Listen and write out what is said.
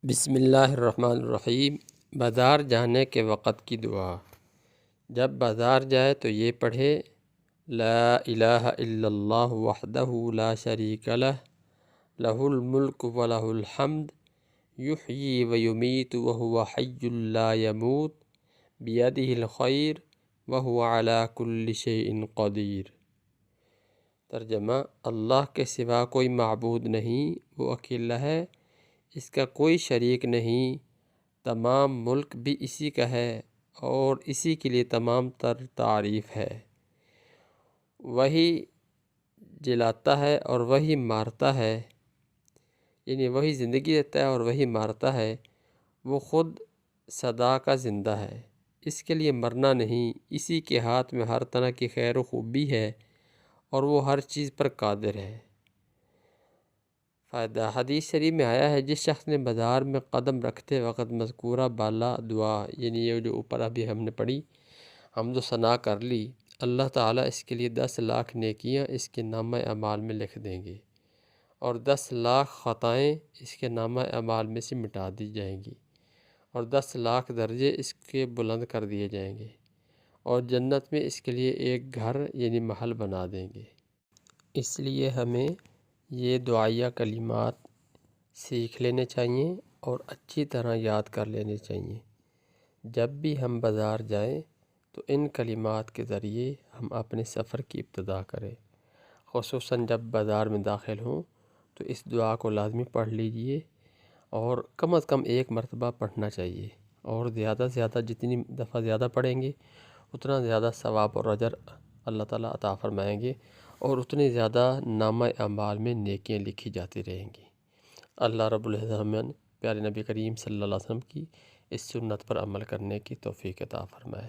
بسم اللہ الرحمن الرحیم۔ بازار جانے کے وقت کی دعا۔ جب بازار جائے تو یہ پڑھے: لا الہ الا اللہ وحدہ لا شریک لہ، لہ الملک ولہ الحمد، یحیی ویمیت وہو حی لا یموت، بیدہ الخیر وہو علی کل شیء قدیر۔ ترجمہ: اللہ کے سوا کوئی معبود نہیں، وہ اکیلا ہے، اس کا کوئی شریک نہیں، تمام ملک بھی اسی کا ہے اور اسی کے لیے تمام تر تعریف ہے۔ وہی جلاتا ہے اور وہی مارتا ہے، یعنی وہی زندگی دیتا ہے اور وہی مارتا ہے، وہ خود سدا کا زندہ ہے، اس کے لیے مرنا نہیں، اسی کے ہاتھ میں ہر طرح کی خیر و خوبی ہے اور وہ ہر چیز پر قادر ہے۔ فائدہ: حدیث شریف میں آیا ہے، جس شخص نے بازار میں قدم رکھتے وقت مذکورہ بالا دعا، یعنی یہ جو اوپر ابھی ہم نے پڑھی، حمد و ثنا کر لی، اللہ تعالیٰ اس کے لیے 10 لاکھ نیکیاں اس کے نامہ اعمال میں لکھ دیں گے اور 10 لاکھ خطائیں اس کے نامہ اعمال میں سے مٹا دی جائیں گی اور 10 لاکھ درجے اس کے بلند کر دیے جائیں گے اور جنت میں اس کے لیے ایک گھر یعنی محل بنا دیں گے۔ اس لیے ہمیں یہ دعائیہ کلمات سیکھ لینے چاہیے اور اچھی طرح یاد کر لینے چاہیے۔ جب بھی ہم بازار جائیں تو ان کلمات کے ذریعے ہم اپنے سفر کی ابتدا کریں، خصوصاً جب بازار میں داخل ہوں تو اس دعا کو لازمی پڑھ لیجئے اور کم از کم ایک مرتبہ پڑھنا چاہیے، اور زیادہ سے زیادہ جتنی دفعہ زیادہ پڑھیں گے اتنا زیادہ ثواب اور اجر اللہ تعالیٰ عطا فرمائیں گے اور اتنی زیادہ نامہ اعمال میں نیکیاں لکھی جاتی رہیں گی۔ اللہ رب العزت ہمیں پیارے نبی کریم صلی اللہ علیہ وسلم کی اس سنت پر عمل کرنے کی توفیق عطا فرمائے۔